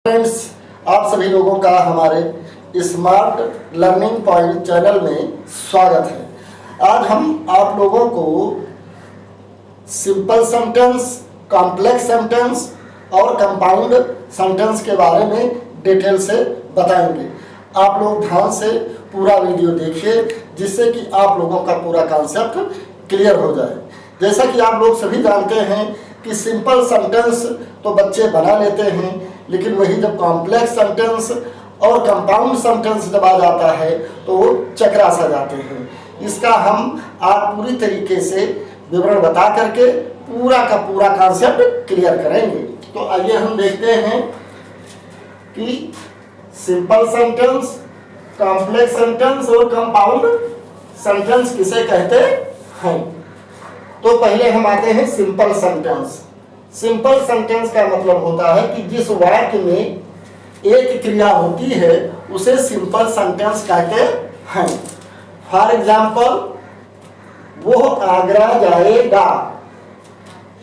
Friends, आप सभी लोगों का हमारे स्मार्ट लर्निंग पॉइंट चैनल में स्वागत है। आज हम आप लोगों को सिंपल सेंटेंस, कॉम्प्लेक्स सेंटेंस और कंपाउंड सेंटेंस के बारे में डिटेल से बताएंगे। आप लोग ध्यान से पूरा वीडियो देखिए जिससे कि आप लोगों का पूरा कॉन्सेप्ट क्लियर हो जाए। जैसा कि आप लोग सभी जानते हैं कि सिंपल सेंटेंस तो बच्चे बना लेते हैं, लेकिन वही जब कॉम्प्लेक्स सेंटेंस और कंपाउंड सेंटेंस जब आ जाता है तो वो चकरा सा जाते हैं। इसका हम आज पूरी तरीके से विवरण बता करके पूरा का पूरा कॉन्सेप्ट क्लियर करेंगे। तो आइए हम देखते हैं कि सिंपल सेंटेंस, कॉम्प्लेक्स सेंटेंस और कंपाउंड सेंटेंस किसे कहते हैं। तो पहले हम आते हैं सिंपल सेंटेंस। सिंपल सेंटेंस का मतलब होता है कि जिस वाक्य में एक क्रिया होती है उसे सिंपल सेंटेंस कहते हैं। फॉर एग्जाम्पल, वो आगरा जाएगा,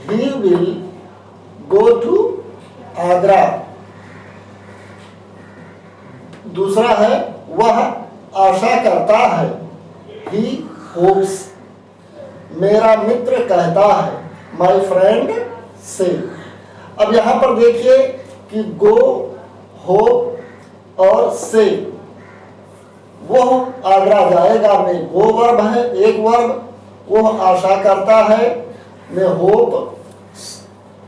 he will go to Agra. दूसरा है, वह आशा करता है, ही होप्स। मेरा मित्र कहता है, माय फ्रेंड से। अब यहां पर देखिए कि गो, होप और से। वो आगरा जाएगा में गो वर्ब है, एक वर्ब। वो आशा करता है में होप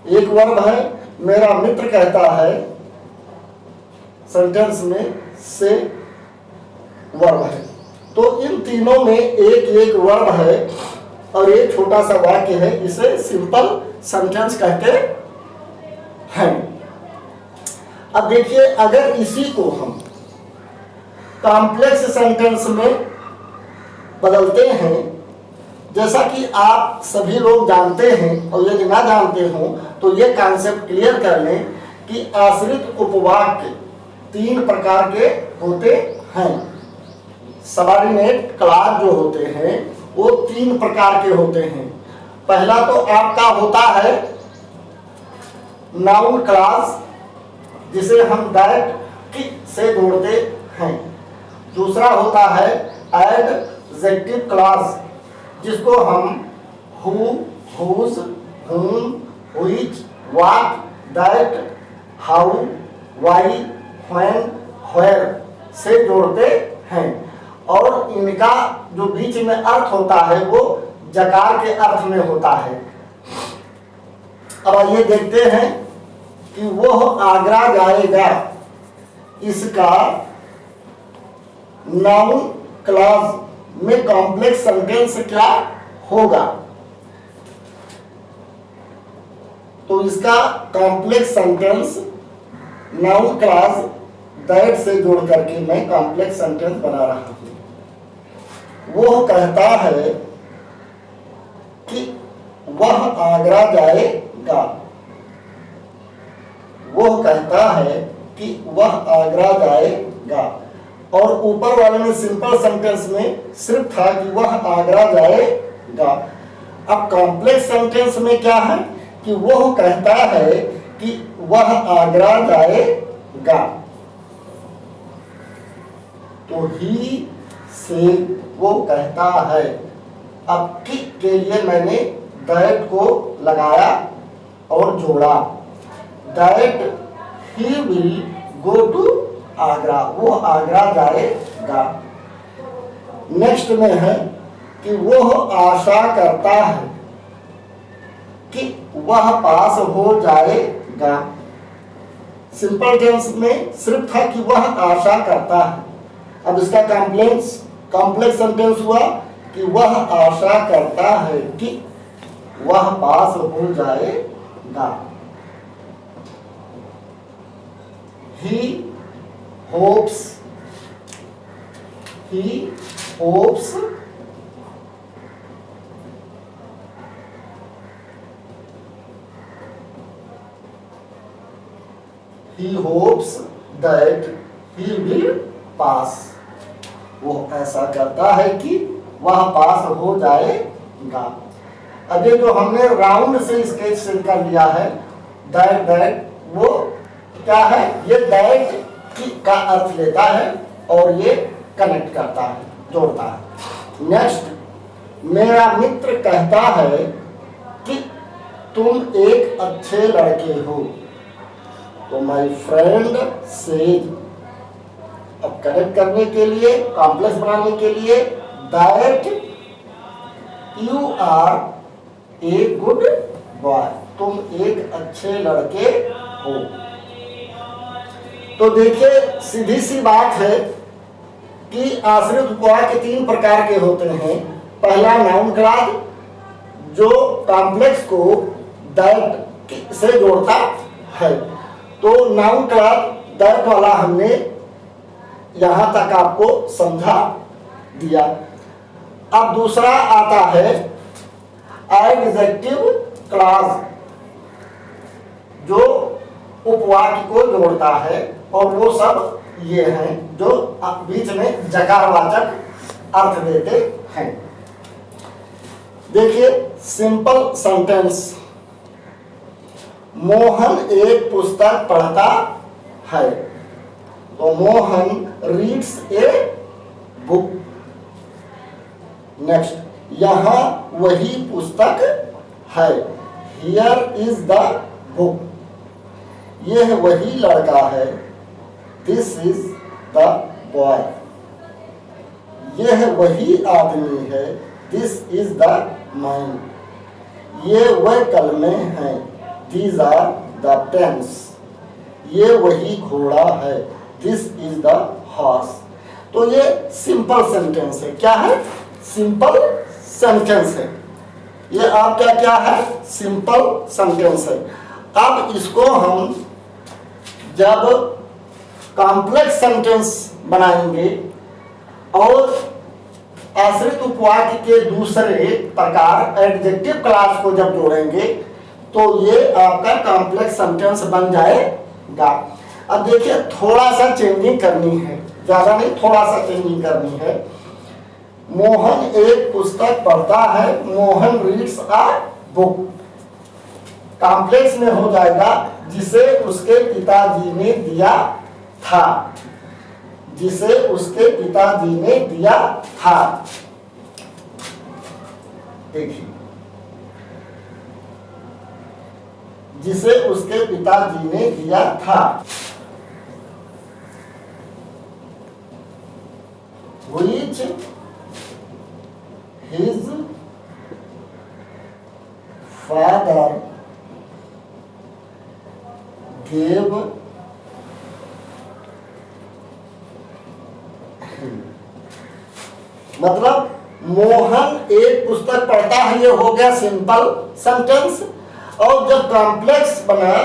एक वर्ब है। मेरा मित्र कहता है सेंटेंस में से वर्ब है। तो इन तीनों में एक एक वर्ब है और एक छोटा सा वाक्य है, इसे सिंपल सेंटेंस कहते हैं। अब देखिए, अगर इसी को हम कॉम्प्लेक्स सेंटेंस में बदलते हैं, जैसा कि आप सभी लोग जानते हैं, और यदि ना जानते हो तो ये कॉन्सेप्ट क्लियर कर लें कि आश्रित उपवाक्य तीन प्रकार के होते हैं। सबऑर्डिनेट क्लॉज जो होते हैं वो तीन प्रकार के होते हैं। पहला तो आपका होता है नाउन क्लॉज, जिसे हम दैट की से जोड़ते हैं। दूसरा होता है एडजेक्टिव क्लॉज, जिसको हम who, whose, whom, which, what, that, how, why, when, where से जोड़ते हैं। और इनका जो बीच में अर्थ होता है वो जकार के अर्थ में होता है। अब आइए देखते हैं कि वो आगरा जाएगा, इसका नाउन क्लॉज में कॉम्प्लेक्स सेंटेंस क्या होगा। तो इसका complex sentence noun clause that से जोड़ करके मैं कॉम्प्लेक्स सेंटेंस बना रहा हूं। वो कहता है कि वह आगरा जाएगा। वो कहता है कि वह आगरा जाएगा। और ऊपर वाले में सिंपल सेंटेंस में सिर्फ था कि वह आगरा जाएगा। अब कॉम्प्लेक्स सेंटेंस में क्या है कि वो कहता है कि वह आगरा जाएगा। तो ही से वो कहता है। अब कि के लिए मैंने दैट को लगाया और जोड़ा। That he will go to Agra, वो आगरा जाएगा। नेक्स्ट में है कि वो आशा करता है कि वह पास हो जाएगा। सिंपल टेंस में सिर्फ था कि वह आशा करता है। अब इसका कॉम्प्लेक्स सेंटेंस हुआ कि वह आशा करता है कि वह पास हो जाएगा। He hopes, he hopes he hopes that he will pass। वो ऐसा करता है कि वह पास हो जाएगा। अभी जो हमने राउंड से स्केच से कर लिया है दैट वो क्या है, ये दैट की का अर्थ लेता है और ये कनेक्ट करता है, जोड़ता है। नेक्स्ट, मेरा मित्र कहता है कि तुम एक अच्छे लड़के हो, तो माय फ्रेंड सेज। अब कनेक्ट करने के लिए, कॉम्प्लेक्स बनाने के लिए, that you are a good boy, तुम एक अच्छे लड़के हो। तो देखिए सीधी सी बात है कि आश्रित उपवाद के 3 प्रकार के होते हैं। पहला नाउन क्लॉज, जो कॉम्प्लेक्स को दैट से जोड़ता है। तो नाउन क्लॉज दैट वाला हमने यहां तक आपको समझा दिया। अब दूसरा आता है एडजेक्टिव क्लॉज, जो उपवाक्य को जोड़ता है, और वो सब ये हैं जो बीच में जकारवाचक अर्थ देते हैं। देखिए सिंपल सेंटेंस, मोहन एक पुस्तक पढ़ता है, तो Mohan reads a book. Next, यहाँ वही पुस्तक है, हियर इज द बुक। यह वही लड़का है, दिस इज द बॉय। यह वही आदमी है, दिस इज द मैन। ये वह कलमें हैं, दीज आर द पेन्स। ये वही घोड़ा है, दिस इज द हॉर्स। तो ये सिंपल सेंटेंस है। क्या है? सिंपल सेंटेंस है। ये आपका क्या है? सिंपल सेंटेंस है। अब इसको हम जब कॉम्प्लेक्स सेंटेंस बनाएंगे और आश्रित उपवाक्य के दूसरे प्रकार एडजेक्टिव क्लॉज को जब जोड़ेंगे तो ये आपका कॉम्प्लेक्स सेंटेंस बन जाएगा। अब देखिए थोड़ा सा चेंजिंग करनी है, ज्यादा नहीं, थोड़ा सा चेंजिंग करनी है। मोहन एक पुस्तक पढ़ता है, Mohan reads a book. Complex में हो जाएगा जिसे उसके पिताजी ने दिया था, जिसे उसके पिताजी ने दिया था। देखिए, जिसे उसके पिताजी ने दिया था। Which his father gave him। मतलब मोहन एक पुस्तक पढ़ता है, ये हो गया सिंपल सेंटेंस। और जब कॉम्प्लेक्स बना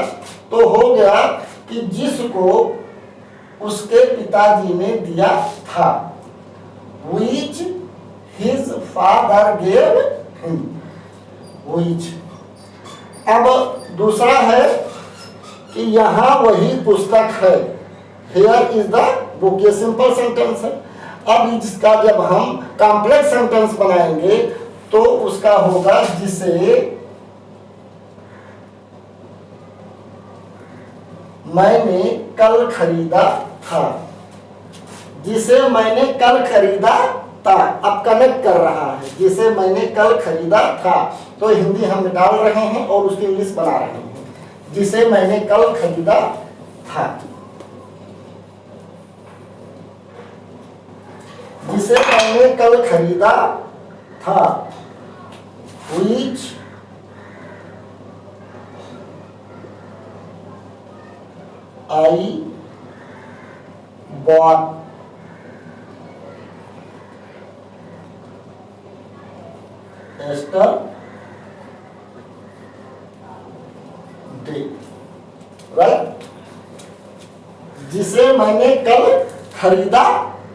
तो हो गया कि जिसको उसके पिताजी ने दिया था, which his father gave him, which। अब दूसरा है कि यहाँ वही पुस्तक है, here is the book। ये सिंपल सेंटेंस है। अब इसका जब हम कॉम्प्लेक्स सेंटेंस बनाएंगे तो उसका होगा जिसे मैंने कल खरीदा था, जिसे मैंने कल खरीदा था। अब कनेक्ट कर रहा है, जिसे मैंने कल खरीदा था। तो हिंदी हम डाल रहे हैं और उसकी इंग्लिश बना रहे हैं, जिसे मैंने कल खरीदा था। जिसे मैंने कल खरीदा था, which I bought yesterday, right. जिसे मैंने कल खरीदा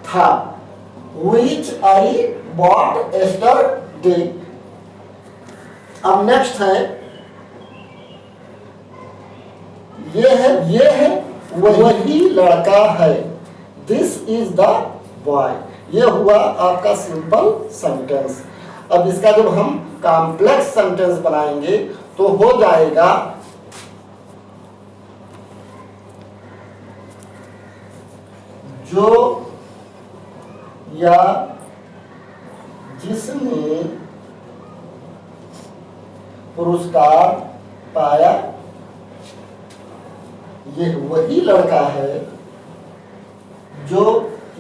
था, which I bought yesterday। अब नेक्स्ट है, ये है वही लड़का है, दिस इज द बॉय। ये हुआ आपका सिंपल सेंटेंस। अब इसका जब हम कॉम्प्लेक्स सेंटेंस बनाएंगे तो हो जाएगा जो या जिसने पुरस्कार पाया, यह वही लड़का है जो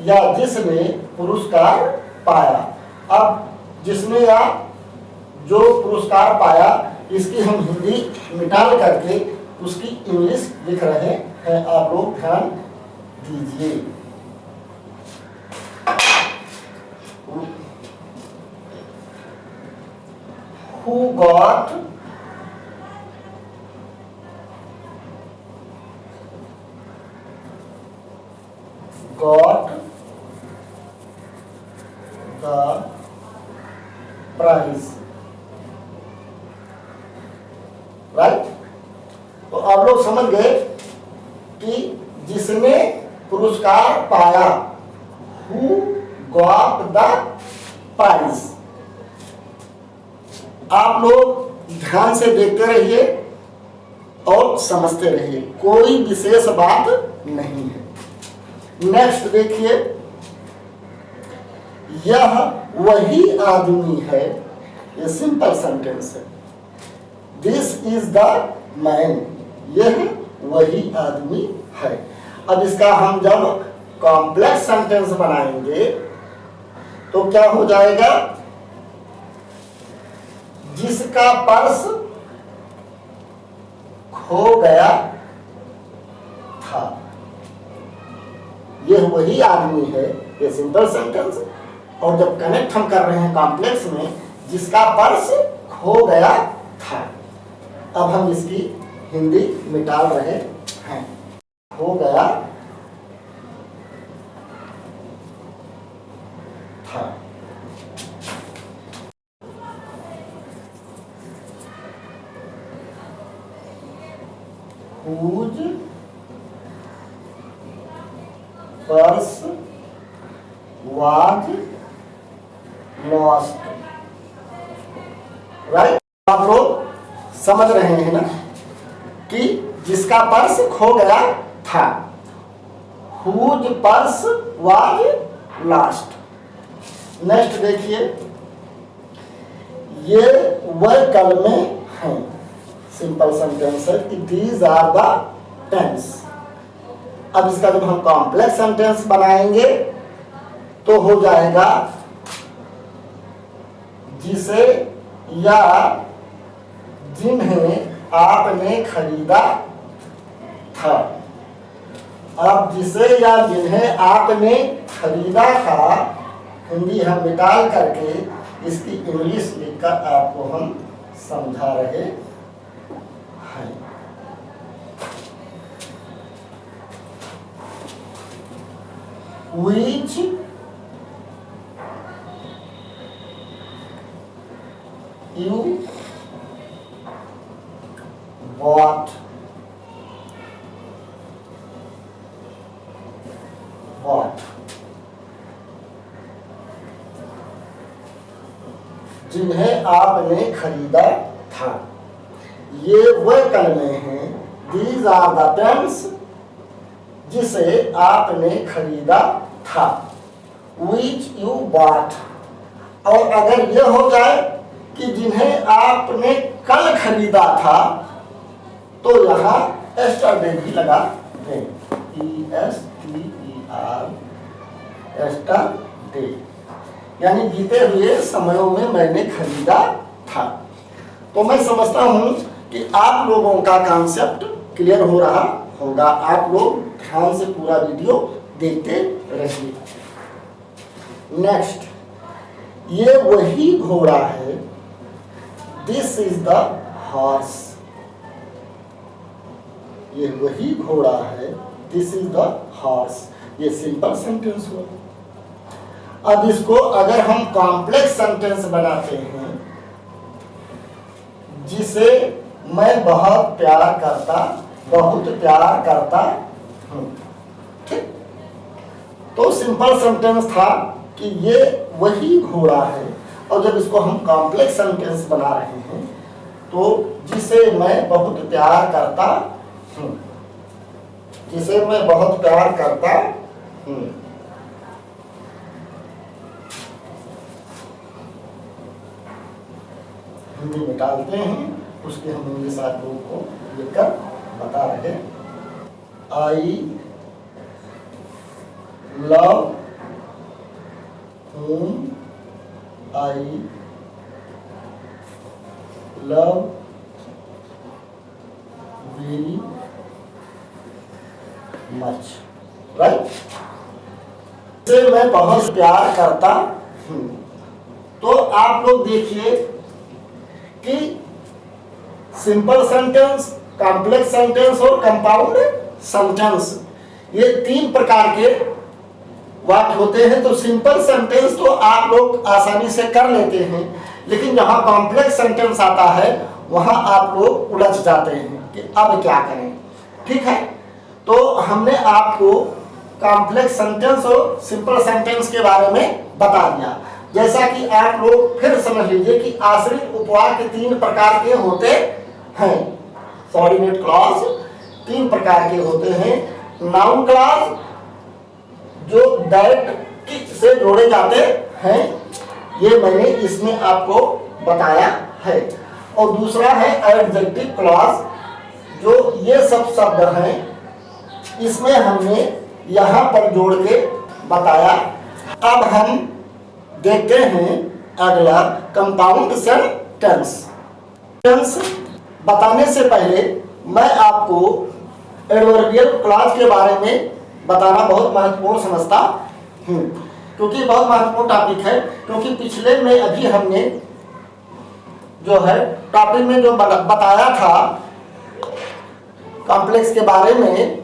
या जिसने पुरस्कार पाया। अब जिसने या जो पुरस्कार पाया, इसकी हम हिंदी मिटाल करके उसकी इंग्लिश लिख रहे हैं, आप लोग ध्यान दीजिए। Who got the prize, right. तो आप लोग समझ गए कि जिसने पुरस्कार पाया, Who got the prize। आप लोग ध्यान से देखते रहिए और समझते रहिए, कोई विशेष बात नहीं है। नेक्स्ट देखिए, यह वही आदमी है, ये सिंपल सेंटेंस है। दिस इज द मैन, यह वही आदमी है। अब इसका हम जब कॉम्प्लेक्स सेंटेंस बनाएंगे तो क्या हो जाएगा, जिसका पर्स खो गया था, यह वही आदमी है, ये सिंपल सेंटेंस। और जब कनेक्ट हम कर रहे हैं कॉम्प्लेक्स में, जिसका पर्स खो गया था, अब हम इसकी हिंदी मिटा रहे हैं। खो गया था, whose purse was lost, right. आप लोग समझ रहे हैं ना कि जिसका पर्स खो गया था, whose purse was lost। Next देखिए, ये वह कलमे हैं, सिंपल सेंटेंस है कि दीज आर द पेन्स। अब इसका जब हम कॉम्प्लेक्स सेंटेंस बनाएंगे तो हो जाएगा, जिसे या जिन्हें आपने खरीदा था। अब जिसे या जिन्हें आपने खरीदा था, हिंदी हम मिटाल करके इसकी इंग्लिश लिखकर आपको हम समझा रहे हैं। Which you bought, जिन्हें आपने खरीदा था, ये वह कलमें हैं। These are the pens, जिसे आपने खरीदा था, which you bought। और अगर यह हो जाए कि जिन्हें आपने कल खरीदा था, तो यहाँ yesterday भी लगा दें, ESTER, yesterday, यानी बीते हुए समयों में मैंने खरीदा था। तो मैं समझता हूं कि आप लोगों का कॉन्सेप्ट क्लियर हो रहा होगा। आप लोग ध्यान से पूरा वीडियो देखते रहिए। नेक्स्ट, ये वही घोड़ा है, दिस इज द हॉर्स। ये वही घोड़ा है, दिस इज द हॉर्स। ये सिंपल सेंटेंस हुआ। अब इसको अगर हम कॉम्प्लेक्स सेंटेंस बनाते हैं, जिसे मैं बहुत प्यार करता हूं, ठीक। तो सिंपल सेंटेंस था कि ये वही घोड़ा है, और जब इसको हम कॉम्प्लेक्स सेंटेंस बना रहे हैं तो जिसे मैं बहुत प्यार करता हूं, जिसे मैं बहुत प्यार करता हिंदी में डालते हैं, उसके हम इंग्लिश आप लोगों को लिखकर बता रहे। I love whom I love very much, right. से मैं बहुत प्यार करता हूँ। तो आप लोग देखिए कि सिंपल सेंटेंस, कॉम्प्लेक्स सेंटेंस और कंपाउंड सेंटेंस, ये 3 प्रकार के वाक्य होते हैं। तो सिंपल सेंटेंस तो आप लोग आसानी से कर लेते हैं, लेकिन जहां कॉम्प्लेक्स सेंटेंस आता है वहां आप लोग उलझ जाते हैं कि अब क्या करें। ठीक है, तो हमने आपको कॉम्प्लेक्स सेंटेंस और सिंपल सेंटेंस के बारे में बता दिया। जैसा कि आप लोग फिर समझ लीजिए कि आश्रित उपवाक्य 3 प्रकार के होते हैं। सबऑर्डिनेट क्लॉज 3 प्रकार के होते हैं। नाउन क्लॉज जो डायरेक्ट से जोड़े जाते हैं, ये मैंने इसमें आपको बताया है। और दूसरा है एडजेक्टिव क्लॉज, जो ये सब शब्द हैं, इसमें हमने यहाँ पर जोड़ के बताया। अब हम देखते हैं अगला कंपाउंड सेंटेंस। बताने से पहले मैं आपको एडवर्बियल क्लॉज के बारे में बताना बहुत महत्वपूर्ण समझता हूँ, क्योंकि बहुत महत्वपूर्ण टॉपिक है। क्योंकि पिछले में अभी हमने जो है टॉपिक में जो बताया था कॉम्प्लेक्स के बारे में,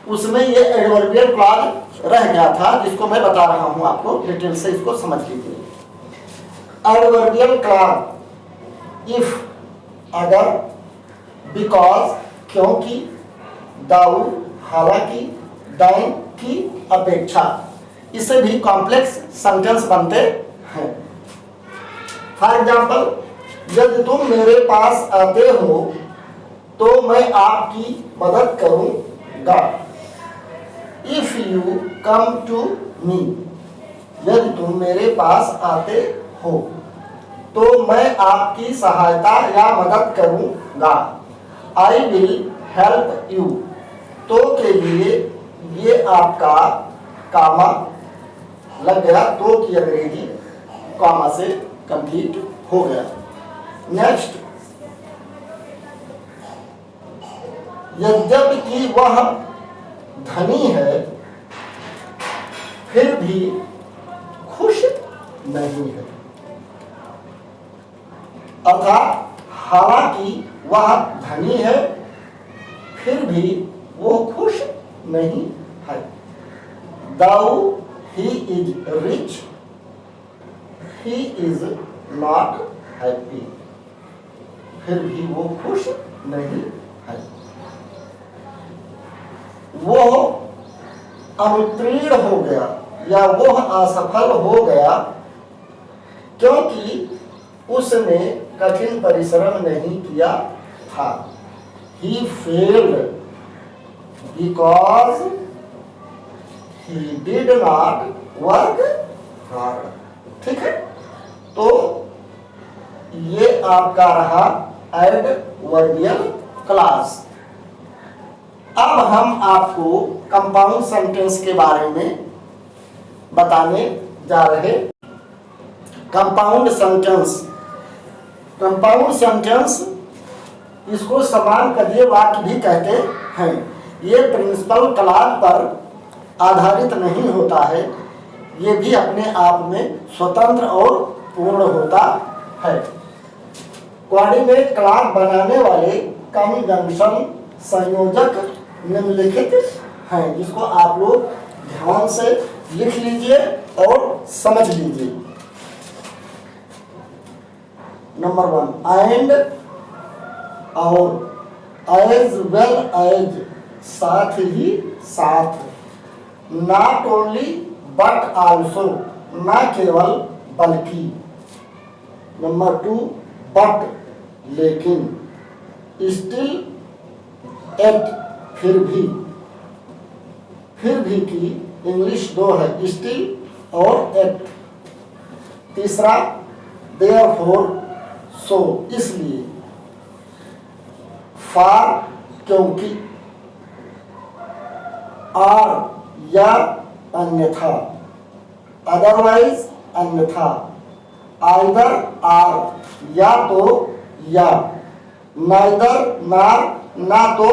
उसमें ये एडवर्बियल क्लॉज रह गया था, जिसको मैं बता रहा हूँ आपको। डिटेल से इसको समझ लीजिए। एडवर्बियल क्लॉज इफ, अगर, बिकॉज, क्योंकि, दाऊ, हालांकि, दाएं की अपेक्षा, इससे भी कॉम्प्लेक्स सेंटेंस बनते हैं। फॉर एग्जाम्पल, यदि तुम मेरे पास आते हो तो मैं आपकी मदद करूंगा। If you come to me, यदि तुम मेरे पास आते हो तो मैं आपकी सहायता या मदद करूंगा। आई विल हेल्प यू, तो के लिए ये आपका कामा लग गया, तो की अंग्रेजी कामा से कंप्लीट हो गया। नेक्स्ट, यद्यपि वह धनी है फिर भी खुश नहीं है। अर्थात हालांकि वह धनी है फिर भी वो खुश नहीं है। Though he is rich, he is not happy, फिर भी वो खुश नहीं है। वो अनुत्तीर्ण हो गया या वो असफल हो गया क्योंकि उसने कठिन परिश्रम नहीं किया था। He failed because he did not work hard। ठीक है, तो ये आपका रहा एडवर्बियल क्लॉज। अब हम आपको कंपाउंड सेंटेंस के बारे में बताने जा रहे। कंपाउंड सेंटेंस, कंपाउंड सेंटेंस इसको समान पदीय वाक्य भी कहते हैं। ये प्रिंसिपल क्लॉज पर आधारित नहीं होता है, ये भी अपने आप में स्वतंत्र और पूर्ण होता है। कोऑर्डिनेट क्लॉज बनाने वाले कंजंक्शन संयोजक निम्नलिखित हैं, जिसको आप लोग ध्यान से लिख लीजिए और समझ लीजिए। नंबर 1, एंड और एज वेल एज, साथ ही साथ। नॉट ओनली बट आल्सो, न केवल बल्कि। नंबर 2, बट लेकिन। स्टिल, एट फिर भी, फिर भी की, इंग्लिश 2 है, स्टिल और एक्ट। तीसरा देयरफॉर, सो, इसलिए। फॉर, क्योंकि। आर, या अन्यथा। अदरवाइज, अन्यथा। आइदर, आर, या तो या। नाइदर, ना तो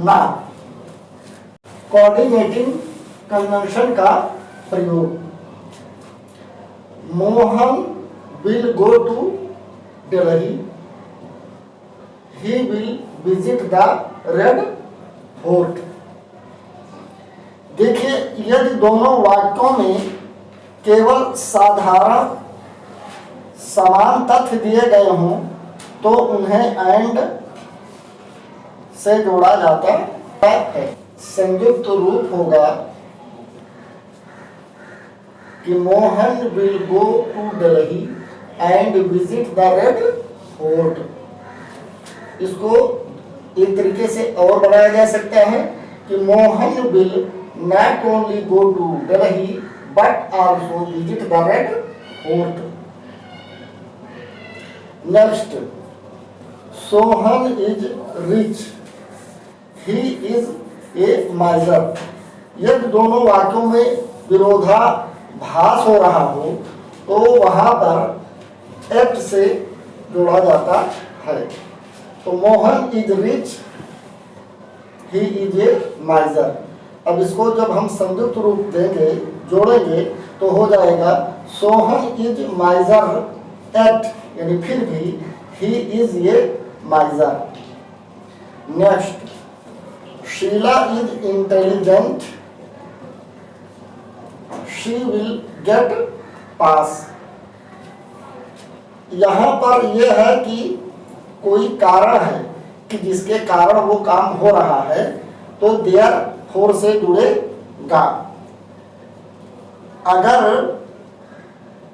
ना। कोऑर्डिनेटिंग कंजंक्शन का प्रयोग। Mohan will go to Delhi, he will visit the red fort. देखिए, यदि दोनों वाक्यों में केवल साधारण समान तथ्य दिए गए हों तो उन्हें एंड से जोड़ा जाता है। संयुक्त रूप होगा कि Mohan will go to Delhi and visit the red fort. इसको एक तरीके से और बनाया जा सकता है कि Mohan will not only go to Delhi but also visit the red fort. Next, Sohan is rich, he is a miser. यदि दोनों वाक्यों में विरोधाभास हो रहा हो तो वहां पर एक्ट से जोड़ा जाता है। तो Mohan is rich, he is a माइजर। अब इसको जब हम संयुक्त रूप देंगे, जोड़ेंगे, तो हो जाएगा सोहन इज माइजर एट, यानी फिर भी he is a miser. Next, Sheela is intelligent, she will get pass. यहां पर यह है कि कोई कारण है कि जिसके कारण वो काम हो रहा है, तो देयर फोर से जुड़ेगा। अगर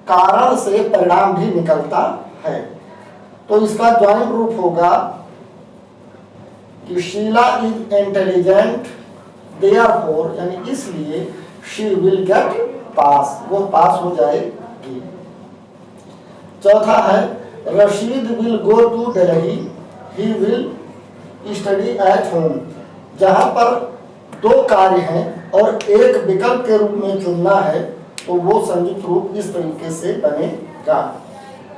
कारण से परिणाम भी निकलता है तो इसका ज्वाइंट रूप होगा कि शीला इज इंटेलिजेंट, देयरफॉर, यानी इसलिए शी विल गेट पास, वो पास हो जाएगी। चौथा है Rashid will go to Delhi, he will study at home. जहां पर दो कार्य हैं और एक विकल्प के रूप में चुनना है तो वो संयुक्त रूप इस तरीके से बनेगा,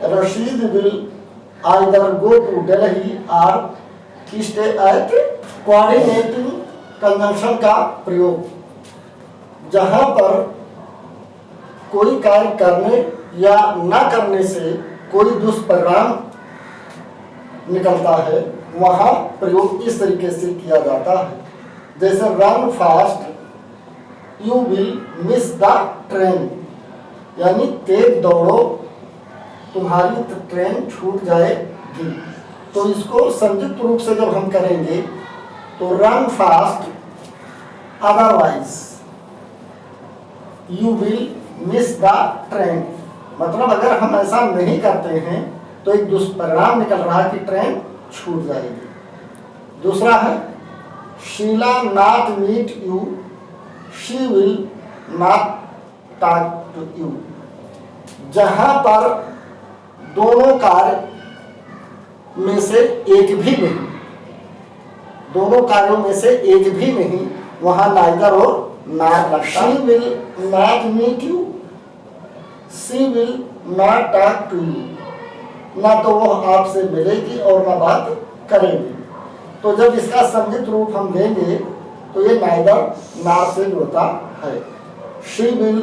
Rashid will either go to Delhi और स्टे एट। कोऑर्डिनेटिंग कंजंक्शन का प्रयोग। जहां पर कोई कार्य करने या न करने से कोई दुष्परिणाम निकलता है, वहां प्रयोग इस तरीके से किया जाता है। जैसे run fast, you will miss the train, यानी तेज दौड़ो, तुम्हारी ट्रेन छूट जाएगी। तो इसको संयुक्त रूप से जब हम करेंगे तो run fast, otherwise you will miss the train. मतलब अगर हम ऐसा नहीं करते हैं तो एक दुष्परिणाम निकल रहा है कि ट्रेन छूट जाएगी। दूसरा है Sheela not meet you, she will not talk to you. जहां पर दोनों कार्य में से एक भी नहीं, दोनों कार्यों में से एक भी नहीं, वहां नाइदर और नॉट लगता। She will not meet you, she will not talk to you. ना तो वो आपसे मिलेगी और ना बात करेगी। तो जब इसका संयुक्त रूप हम लेंगे तो ये नाइदर नॉट से जुड़ता है। She will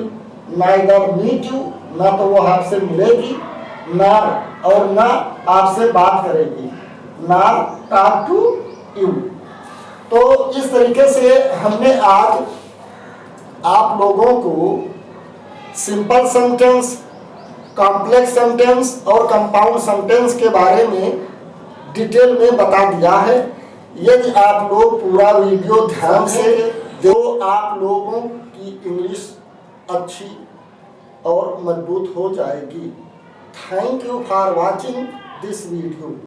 neither meet you, ना तो वो आपसे मिलेगी ना और ना आपसे बात करेगी, ना टॉक टू यू। तो इस तरीके से हमने आज आप लोगों को सिंपल सेंटेंस, कॉम्प्लेक्स सेंटेंस और कंपाउंड सेंटेंस के बारे में डिटेल में बता दिया है। यदि आप लोग पूरा वीडियो ध्यान से तो आप लोगों की इंग्लिश अच्छी और मजबूत हो जाएगी। Thank you for watching this video.